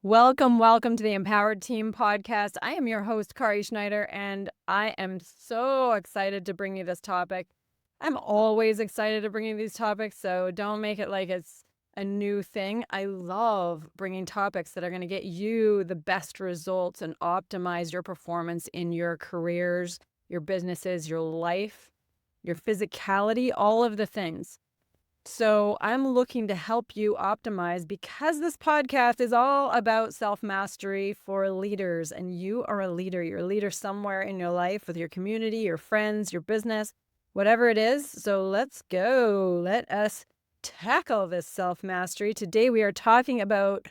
Welcome to the Empowered Team podcast. I am your host, Kari Schneider, and I am so excited to bring you this topic. I'm always excited to bring you these topics, so don't make it like it's a new thing. I love bringing topics that are going to get you the best results and optimize your performance in your careers, your businesses, your life, your physicality, all of the things. So I'm looking to help you optimize because this podcast is all about self-mastery for leaders, and you are a leader. You're a leader somewhere in your life with your community, your friends, your business, whatever it is. So let's go. Let us tackle this self-mastery. Today we are talking about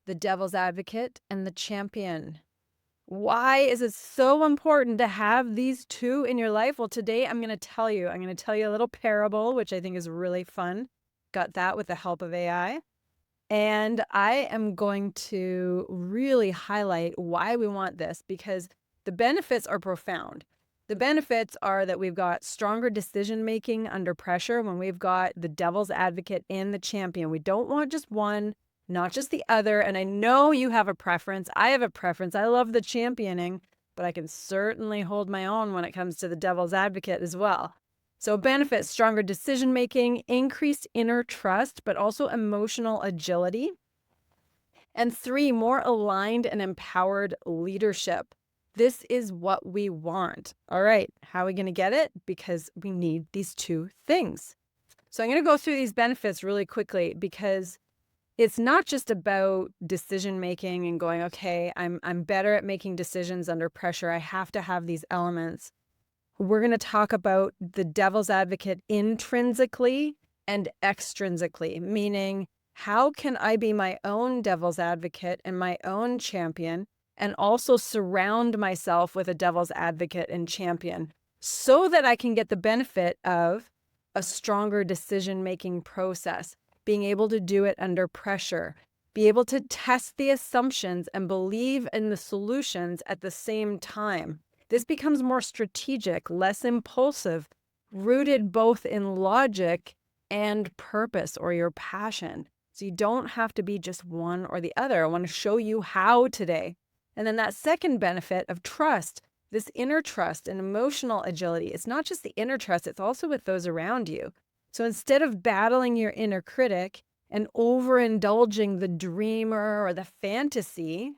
the devil's advocate and the champion. Why is it so important to have these two in your life? Well, today I'm going to tell you a little parable, which I think is really fun. Got that with the help of AI. And I am going to really highlight why we want this because the benefits are profound. The benefits are that we've got stronger decision making under pressure when we've got the devil's advocate and the champion. We don't want just one, not just the other. And I know you have a preference. I have a preference. I love the championing, but I can certainly hold my own when it comes to the devil's advocate as well. So benefits, stronger decision making, increased inner trust, but also emotional agility. And 3, more aligned and empowered leadership. This is what we want. All right, how are we going to get it? Because we need these two things. So I'm going to go through these benefits really quickly because it's not just about decision making and going, okay, I'm better at making decisions under pressure. I have to have these elements. We're going to talk about the devil's advocate intrinsically and extrinsically, meaning how can I be my own devil's advocate and my own champion and also surround myself with a devil's advocate and champion so that I can get the benefit of a stronger decision-making process, being able to do it under pressure, be able to test the assumptions and believe in the solutions at the same time. This becomes more strategic, less impulsive, rooted both in logic and purpose or your passion. So you don't have to be just one or the other. I want to show you how today. And then that second benefit of trust, this inner trust and emotional agility, it's not just the inner trust, it's also with those around you. So instead of battling your inner critic and overindulging the dreamer or the fantasy,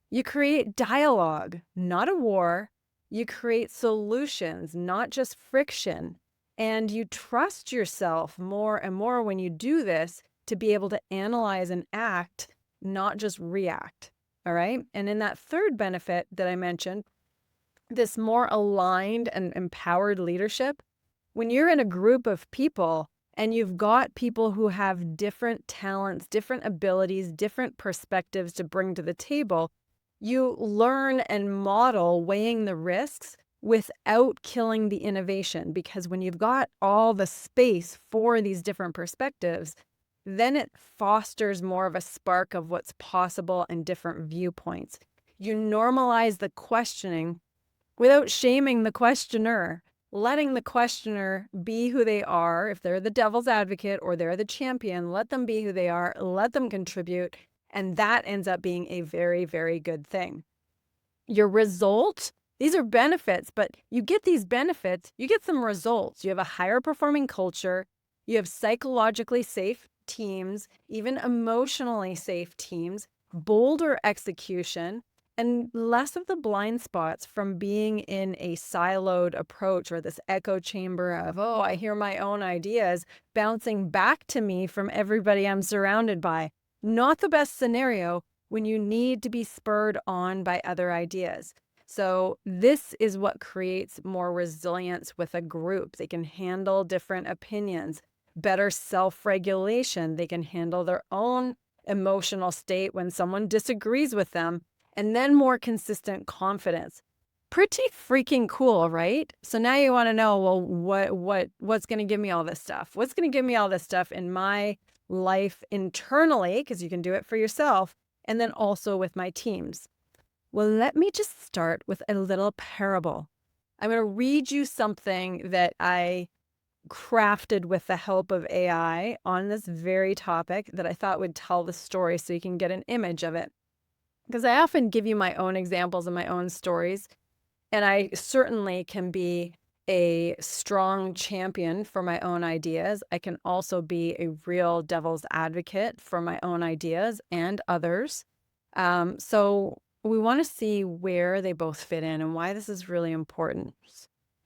you create dialogue, not a war. You create solutions, not just friction. And you trust yourself more and more when you do this to be able to analyze and act, not just react. All right. And in that third benefit that I mentioned, this more aligned and empowered leadership, when you're in a group of people and you've got people who have different talents, different abilities, different perspectives to bring to the table, you learn and model weighing the risks without killing the innovation. Because when you've got all the space for these different perspectives, then it fosters more of a spark of what's possible and different viewpoints. You normalize the questioning without shaming the questioner, letting the questioner be who they are. If they're the devil's advocate or they're the champion, let them be who they are, let them contribute. And that ends up being a very, very good thing. Your result, these are benefits, but you get these benefits, you get some results. You have a higher performing culture, you have psychologically safe teams, even emotionally safe teams, bolder execution, and less of the blind spots from being in a siloed approach or this echo chamber of, oh, I hear my own ideas bouncing back to me from everybody I'm surrounded by. Not the best scenario when you need to be spurred on by other ideas. So this is what creates more resilience with a group. They can handle different opinions, better self-regulation. They can handle their own emotional state when someone disagrees with them, and then more consistent confidence. Pretty freaking cool, right? So now you want to know, well, what's going to give me all this stuff? What's going to give me all this stuff in my life internally, because you can do it for yourself, and then also with my teams? Well, let me just start with a little parable. I'm going to read you something that I crafted with the help of AI on this very topic that I thought would tell the story so you can get an image of it. Because I often give you my own examples and my own stories, and I certainly can be a strong champion for my own ideas. I can also be a real devil's advocate for my own ideas and others. So we want to see where they both fit in and why this is really important.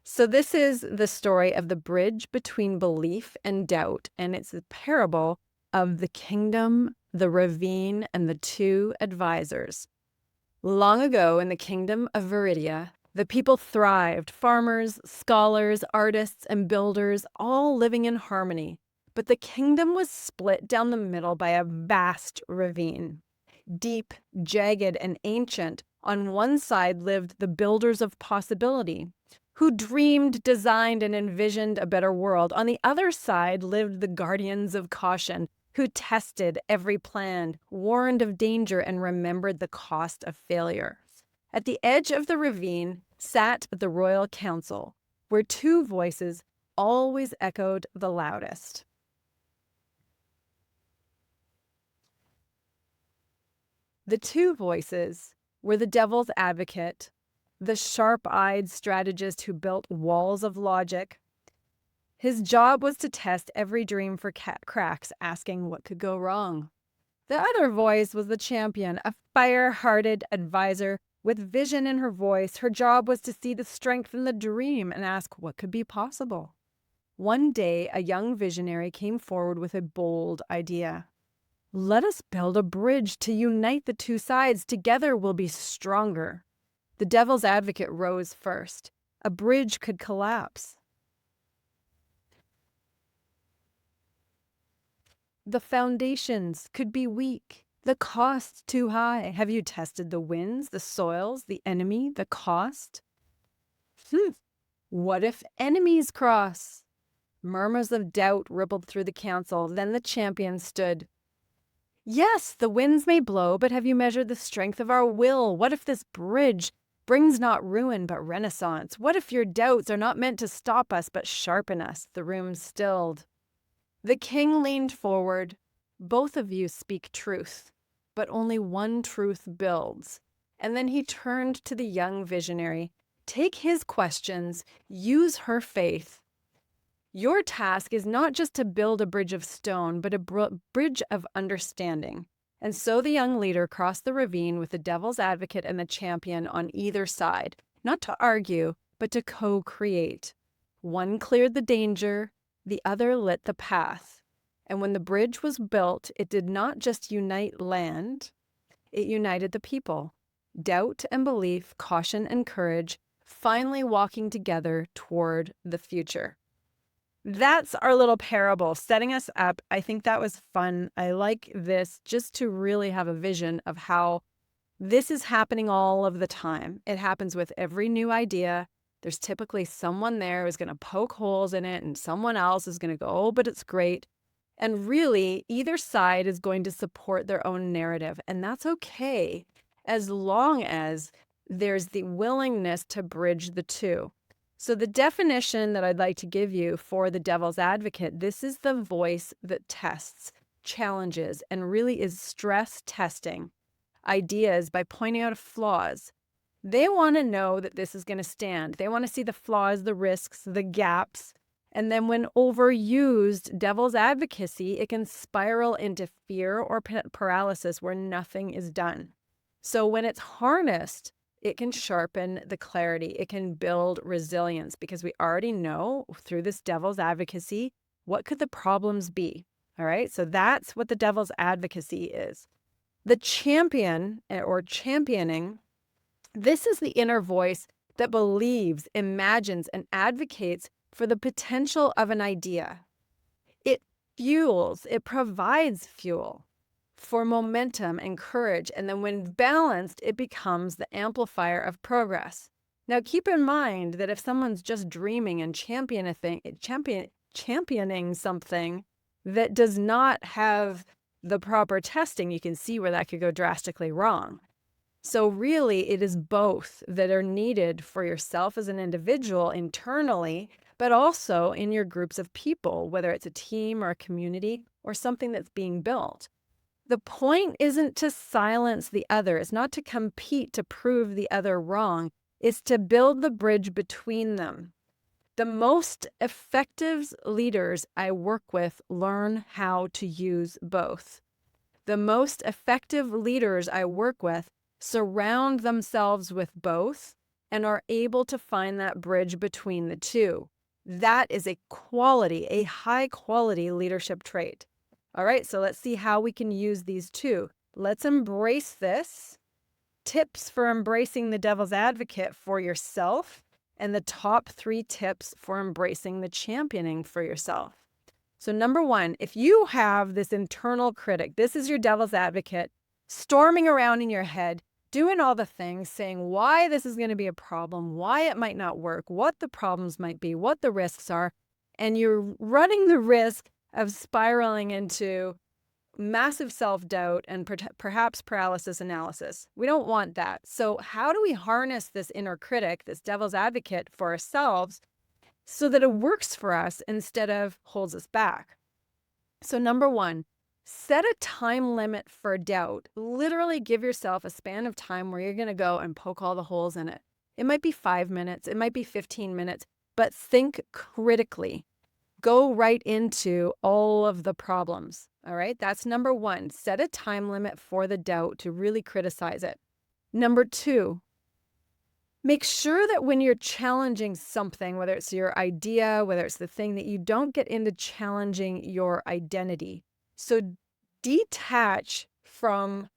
So this is the story of the bridge between belief and doubt, and it's a parable of the kingdom, the ravine, and the two advisors. Long ago in the kingdom of Viridia, the people thrived, farmers, scholars, artists, and builders, all living in harmony. But the kingdom was split down the middle by a vast ravine. Deep, jagged, and ancient, on one side lived the builders of possibility, who dreamed, designed, and envisioned a better world. On the other side lived the guardians of caution, who tested every plan, warned of danger, and remembered the cost of failure. At the edge of the ravine sat the royal council, where two voices always echoed the loudest. The two voices were the devil's advocate, the sharp-eyed strategist who built walls of logic. His job was to test every dream for cracks, asking what could go wrong. The other voice was the champion, a fire-hearted advisor with vision in her voice. Her job was to see the strength in the dream and ask what could be possible. One day, a young visionary came forward with a bold idea. Let us build a bridge to unite the two sides. Together we'll be stronger. The devil's advocate rose first. A bridge could collapse. The foundations could be weak. The cost too high. Have you tested the winds, the soils, the enemy, the cost? What if enemies cross? Murmurs of doubt rippled through the council. Then the champion stood. Yes, the winds may blow, but have you measured the strength of our will? What if this bridge brings not ruin, but renaissance? What if your doubts are not meant to stop us, but sharpen us? The room stilled. The king leaned forward. Both of you speak truth, but only one truth builds. And then he turned to the young visionary. Take his questions, use her faith. Your task is not just to build a bridge of stone, but a bridge of understanding. And so the young leader crossed the ravine with the devil's advocate and the champion on either side, not to argue, but to co-create. One cleared the danger, the other lit the path. And when the bridge was built, it did not just unite land, it united the people. Doubt and belief, caution and courage, finally walking together toward the future. That's our little parable, setting us up. I think that was fun. I like this just to really have a vision of how this is happening all of the time. It happens with every new idea. There's typically someone there who's going to poke holes in it, and someone else is going to go, oh, but it's great. And really, either side is going to support their own narrative, and that's okay as long as there's the willingness to bridge the two. So the definition that I'd like to give you for the devil's advocate, this is the voice that tests, challenges, and really is stress testing ideas by pointing out flaws. They want to know that this is going to stand. They want to see the flaws, the risks, the gaps. And then when overused devil's advocacy, it can spiral into fear or paralysis where nothing is done. So when it's harnessed, it can sharpen the clarity. It can build resilience because we already know through this devil's advocacy, what could the problems be? All right. So that's what the devil's advocacy is. The champion or championing, this is the inner voice that believes, imagines, and advocates for the potential of an idea. It fuels, it provides fuel for momentum and courage. And then when balanced, it becomes the amplifier of progress. Now, keep in mind that if someone's just dreaming and championing something that does not have the proper testing, you can see where that could go drastically wrong. So really, it is both that are needed for yourself as an individual internally, but also in your groups of people, whether it's a team or a community or something that's being built. The point isn't to silence the other. It's not to compete to prove the other wrong. It's to build the bridge between them. The most effective leaders I work with learn how to use both. The most effective leaders I work with surround themselves with both and are able to find that bridge between the two. That is a high quality leadership trait. All right, so let's see how we can use these two. Let's embrace this. Tips for embracing the devil's advocate for yourself, and the top 3 tips for embracing the championing for yourself. So number 1, if you have this internal critic, this is your devil's advocate, storming around in your head, doing all the things, saying why this is going to be a problem, why it might not work, what the problems might be, what the risks are, and you're running the risk of spiraling into massive self-doubt and perhaps paralysis analysis. We don't want that. So how do we harness this inner critic, this devil's advocate for ourselves so that it works for us instead of holds us back? So number 1, set a time limit for doubt. Literally give yourself a span of time where you're going to go and poke all the holes in it. It might be 5 minutes, it might be 15 minutes, but think critically. Go right into all of the problems. All right, that's number 1. Set a time limit for the doubt to really criticize it. Number 2, make sure that when you're challenging something, whether it's your idea, whether it's the thing, that you don't get into challenging your identity. So detach from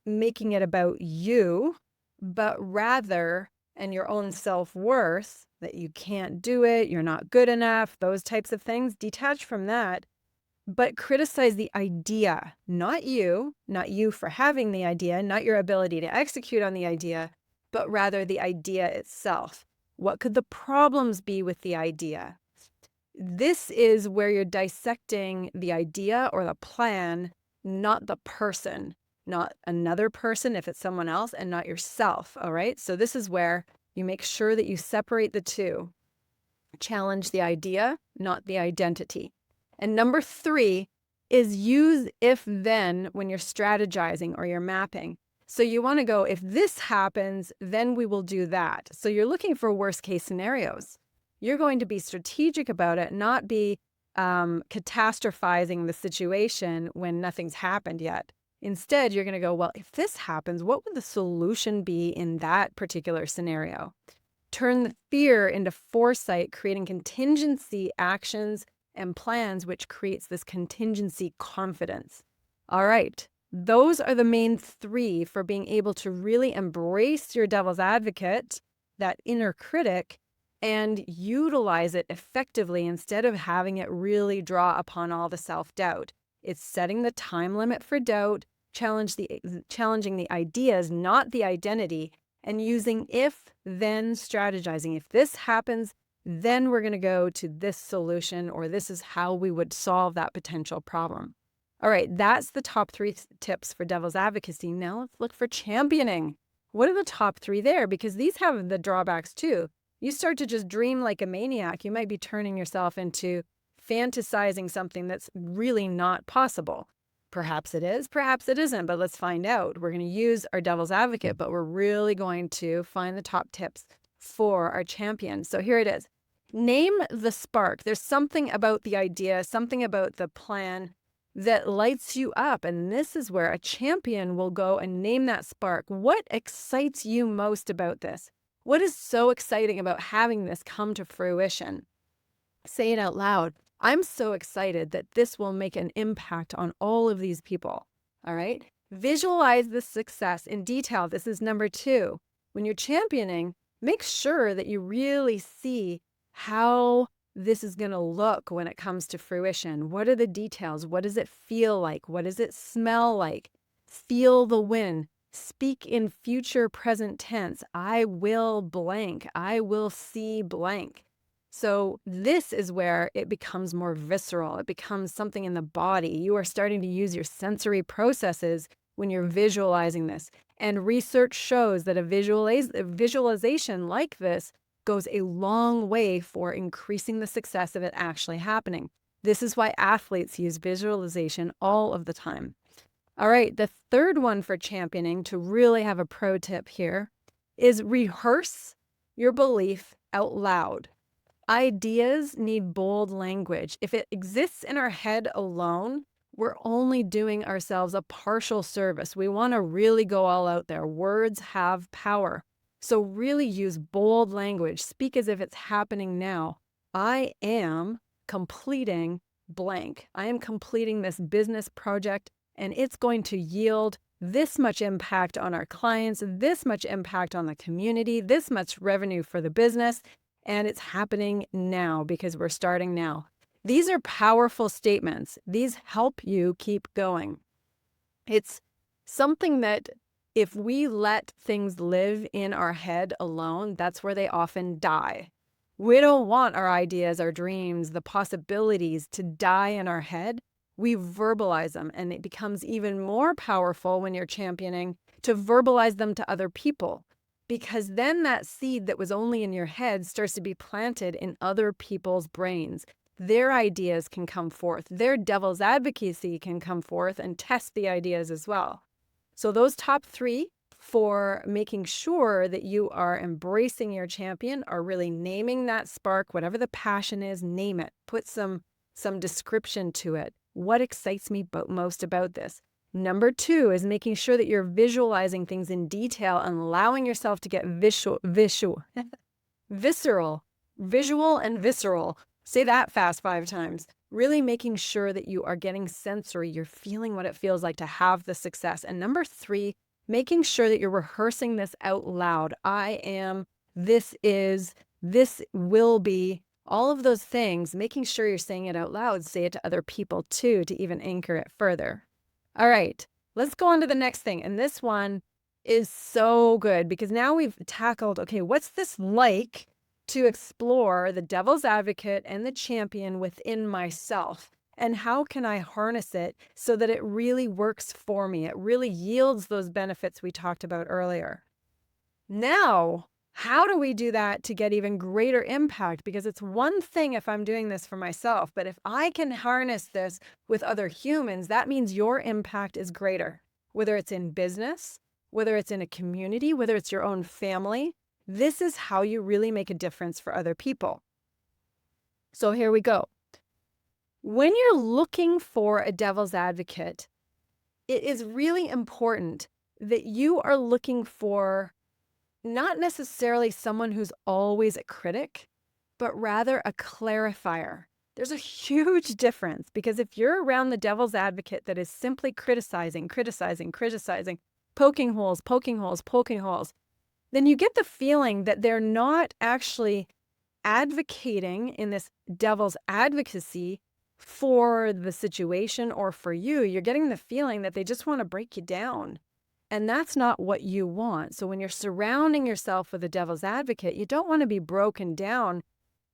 making it about you, but rather, and your own self-worth, that you can't do it, you're not good enough, those types of things. Detach from that, but criticize the idea, not you for having the idea, not your ability to execute on the idea, but rather the idea itself. What could the problems be with the idea? This is where you're dissecting the idea or the plan, not the person, not another person if it's someone else, and not yourself, all right? So this is where you make sure that you separate the two. Challenge the idea, not the identity. And number 3 is use if-then when you're strategizing or you're mapping. So you want to go, if this happens, then we will do that. So you're looking for worst case scenarios. You're going to be strategic about it, not be catastrophizing the situation when nothing's happened yet. Instead, you're going to go, well, if this happens, what would the solution be in that particular scenario? Turn the fear into foresight, creating contingency actions and plans, which creates this contingency confidence. All right, those are the main 3 for being able to really embrace your devil's advocate, that inner critic, and utilize it effectively instead of having it really draw upon all the self-doubt. It's setting the time limit for doubt, challenging the ideas, not the identity, and using if-then strategizing. If this happens, then we're going to go to this solution, or this is how we would solve that potential problem. All right, that's the top 3 tips for devil's advocacy. Now let's look for championing. What are the top 3 there? Because these have the drawbacks too. You start to just dream like a maniac. You might be turning yourself into fantasizing something that's really not possible. Perhaps it is, perhaps it isn't, but let's find out. We're going to use our devil's advocate, but we're really going to find the top tips for our champion. So here it is. Name the spark. There's something about the idea, something about the plan that lights you up. And this is where a champion will go and name that spark. What excites you most about this? What is so exciting about having this come to fruition? Say it out loud. I'm so excited that this will make an impact on all of these people. All right. Visualize the success in detail. This is number 2. When you're championing, make sure that you really see how this is going to look when it comes to fruition. What are the details? What does it feel like? What does it smell like? Feel the win. Speak in future present tense. I will blank. I will see blank. So this is where it becomes more visceral. It becomes something in the body. You are starting to use your sensory processes when you're visualizing this. And research shows that a visualization like this goes a long way for increasing the success of it actually happening. This is why athletes use visualization all of the time. All right, the third one for championing, to really have a pro tip here, is rehearse your belief out loud. Ideas need bold language. If it exists in our head alone, we're only doing ourselves a partial service. We want to really go all out there. Words have power. So really use bold language. Speak as if it's happening now. I am completing blank. I am completing this business project, and it's going to yield this much impact on our clients, this much impact on the community, this much revenue for the business, and it's happening now because we're starting now. These are powerful statements. These help you keep going. It's something that if we let things live in our head alone, that's where they often die. We don't want our ideas, our dreams, the possibilities to die in our head. We verbalize them, and it becomes even more powerful when you're championing to verbalize them to other people, because then that seed that was only in your head starts to be planted in other people's brains. Their ideas can come forth. Their devil's advocacy can come forth and test the ideas as well. So those top three for making sure that you are embracing your champion are really naming that spark, whatever the passion is, name it. Put some description to it. What excites me most about this? Number two is making sure that you're visualizing things in detail and allowing yourself to get visceral, visual and visceral. Say that fast 5 times. Really making sure that you are getting sensory. You're feeling what it feels like to have the success. And number 3, making sure that you're rehearsing this out loud. I am, this is, this will be, all of those things, making sure you're saying it out loud. Say it to other people too, to even anchor it further. All right, let's go on to the next thing. And this one is so good because now we've tackled, okay, what's this like to explore the devil's advocate and the champion within myself? And how can I harness it so that it really works for me? It really yields those benefits we talked about earlier. Now, how do we do that to get even greater impact? Because it's one thing if I'm doing this for myself, but if I can harness this with other humans, that means your impact is greater. Whether it's in business, whether it's in a community, whether it's your own family, this is how you really make a difference for other people. So here we go. When you're looking for a devil's advocate, it is really important that you are looking for not necessarily someone who's always a critic, but rather a clarifier. There's a huge difference because if you're around the devil's advocate that is simply criticizing, poking holes, then you get the feeling that they're not actually advocating in this devil's advocacy for the situation or for you. You're getting the feeling that they just want to break you down. And that's not what you want. So when you're surrounding yourself with a devil's advocate, you don't want to be broken down.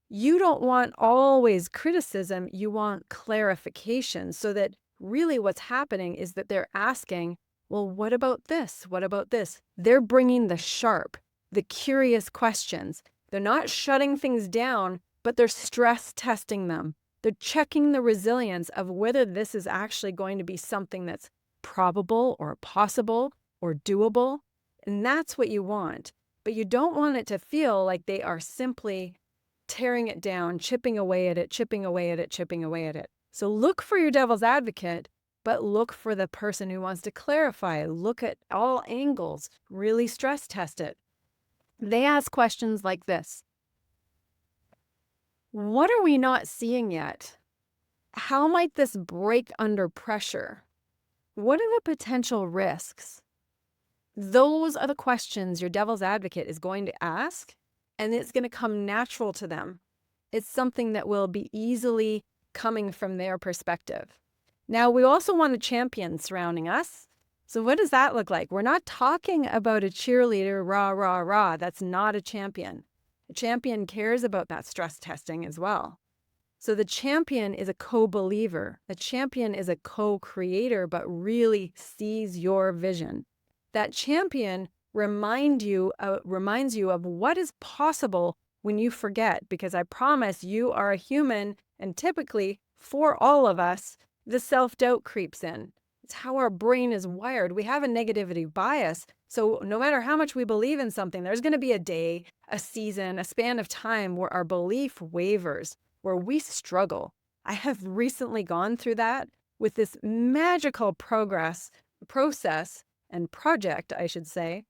You don't want always criticism. You want clarification, so that really what's happening is that they're asking, well, what about this? What about this? They're bringing the sharp, the curious questions. They're not shutting things down, but they're stress testing them. They're checking the resilience of whether this is actually going to be something that's probable or possible or doable. And that's what you want. But you don't want it to feel like they are simply tearing it down, chipping away at it. So look for your devil's advocate, but look for the person who wants to clarify. Look at all angles, really stress test it. They ask questions like this. What are we not seeing yet? How might this break under pressure? What are the potential risks? Those are the questions your devil's advocate is going to ask, and it's going to come natural to them. It's something that will be easily coming from their perspective. Now, we also want a champion surrounding us. So what does that look like? We're not talking about a cheerleader, rah, rah, rah. That's not a champion. A champion cares about that stress testing as well. So the champion is a co-believer. A champion is a co-creator, but really sees your vision. That champion reminds you of what is possible when you forget, because I promise you are a human, and typically for all of us, the self-doubt creeps in. It's how our brain is wired. We have a negativity bias. So no matter how much we believe in something, there's going to be a day, a season, a span of time where our belief wavers, where we struggle. I have recently gone through that with this magical process and project, I should say,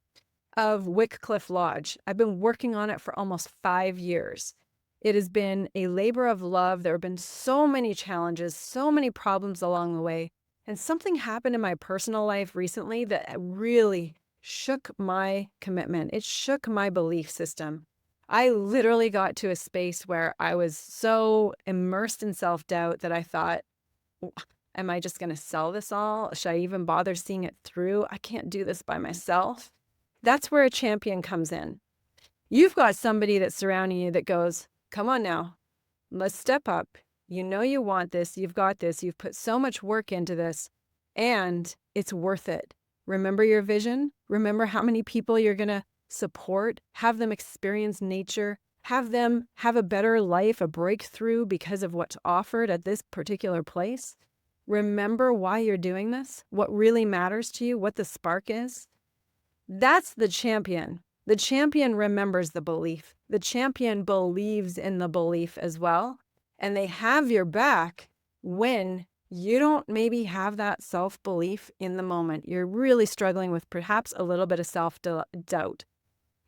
of Wycliffe Lodge. I've been working on it for almost 5 years. It has been a labor of love. There have been so many challenges, so many problems along the way. And something happened in my personal life recently that really shook my commitment. It shook my belief system. I literally got to a space where I was so immersed in self-doubt that I thought, am I just going to sell this all? Should I even bother seeing it through? I can't do this by myself. That's where a champion comes in. You've got somebody that's surrounding you that goes, come on now, let's step up. You know you want this. You've got this. You've put so much work into this, and it's worth it. Remember your vision. Remember how many people you're going to support, have them experience nature, have them have a better life, a breakthrough because of what's offered at this particular place. Remember why you're doing this, what really matters to you, what the spark is. That's the champion. The champion remembers the belief. The champion believes in the belief as well. And they have your back when you don't maybe have that self-belief in the moment. You're really struggling with perhaps a little bit of self-doubt.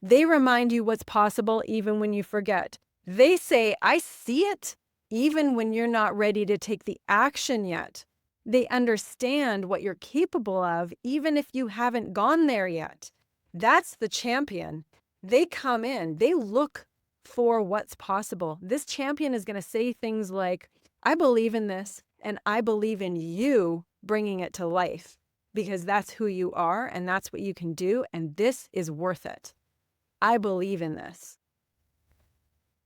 They remind you what's possible even when you forget. They say, I see it, even when you're not ready to take the action yet. They understand what you're capable of, even if you haven't gone there yet. That's the champion. They come in, they look for what's possible. This champion is going to say things like, I believe in this, and I believe in you bringing it to life, because that's who you are, and that's what you can do, and this is worth it. I believe in this.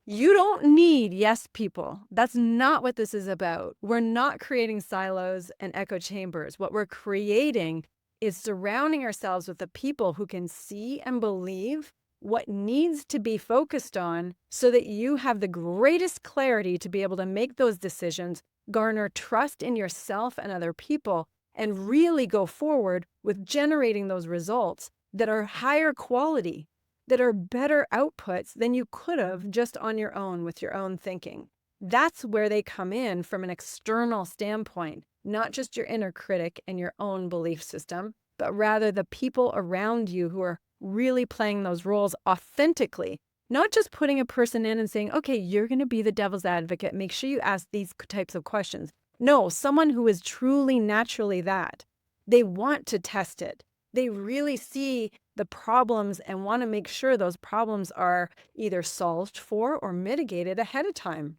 You don't need yes people. That's not what this is about. We're not creating silos and echo chambers. What we're creating is surrounding ourselves with the people who can see and believe what needs to be focused on so that you have the greatest clarity to be able to make those decisions, garner trust in yourself and other people, and really go forward with generating those results that are higher quality, that are better outputs than you could have just on your own with your own thinking. That's where they come in from an external standpoint, not just your inner critic and your own belief system, but rather the people around you who are really playing those roles authentically, not just putting a person in and saying, okay, you're going to be the devil's advocate. Make sure you ask these types of questions. No, someone who is truly naturally that. They want to test it. They really see the problems and want to make sure those problems are either solved for or mitigated ahead of time.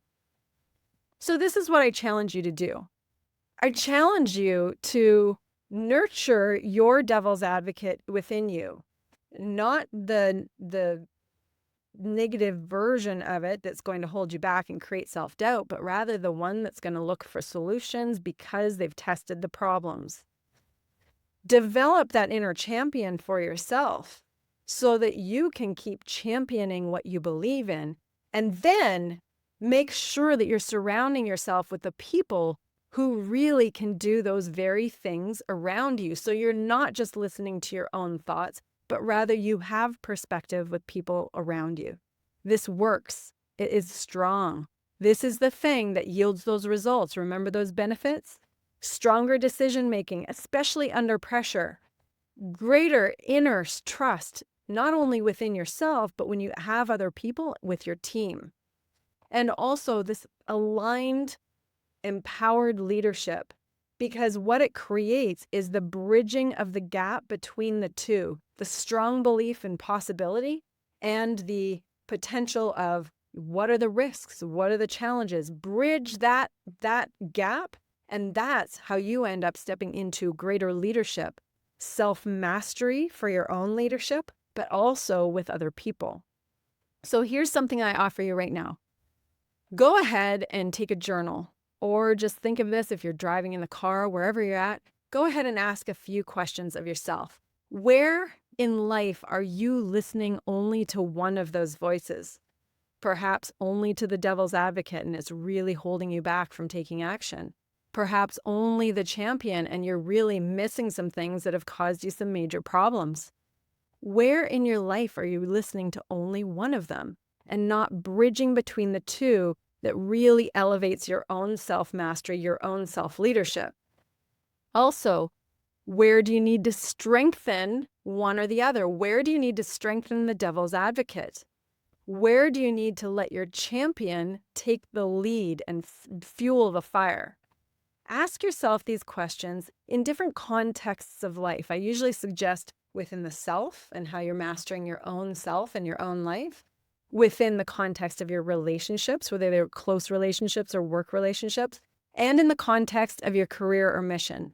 So this is what I challenge you to do. I challenge you to nurture your devil's advocate within you, not the negative version of it that's going to hold you back and create self-doubt, but rather the one that's going to look for solutions because they've tested the problems. Develop that inner champion for yourself so that you can keep championing what you believe in, and then make sure that you're surrounding yourself with the people who really can do those very things around you. So you're not just listening to your own thoughts, but rather you have perspective with people around you. This works. It is strong. This is the thing that yields those results. Remember those benefits? Stronger decision-making, especially under pressure. Greater inner trust, not only within yourself, but when you have other people with your team. And also this aligned, empowered leadership, because what it creates is the bridging of the gap between the two, the strong belief in possibility and the potential of what are the risks, what are the challenges. Bridge that gap, and that's how you end up stepping into greater leadership, self-mastery for your own leadership, but also with other people. So here's something I offer you right now. Go ahead and take a journal, or just think of this if you're driving in the car, wherever you're at. Go ahead and ask a few questions of yourself. Where in life are you listening only to one of those voices? Perhaps only to the devil's advocate and it's really holding you back from taking action. Perhaps only the champion and you're really missing some things that have caused you some major problems. Where in your life are you listening to only one of them and not bridging between the two that really elevates your own self-mastery, your own self-leadership? Also, where do you need to strengthen one or the other? Where do you need to strengthen the devil's advocate? Where do you need to let your champion take the lead and fuel the fire? Ask yourself these questions in different contexts of life. I usually suggest within the self and how you're mastering your own self and your own life, within the context of your relationships, whether they're close relationships or work relationships, and in the context of your career or mission.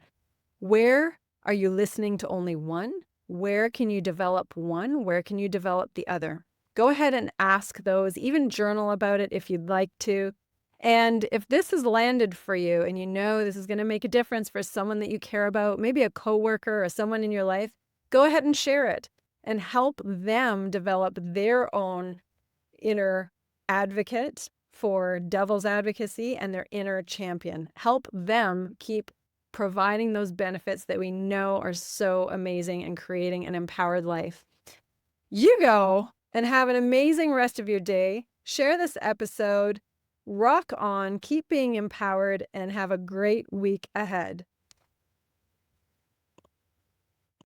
Where are you listening to only one? Where can you develop one? Where can you develop the other? Go ahead and ask those, even journal about it if you'd like to. And if this has landed for you and you know this is going to make a difference for someone that you care about, maybe a coworker or someone in your life, go ahead and share it and help them develop their own inner advocate for devil's advocacy and their inner champion. Help them keep providing those benefits that we know are so amazing and creating an empowered life. You go and have an amazing rest of your day. Share this episode. Rock on, keep being empowered, and have a great week ahead.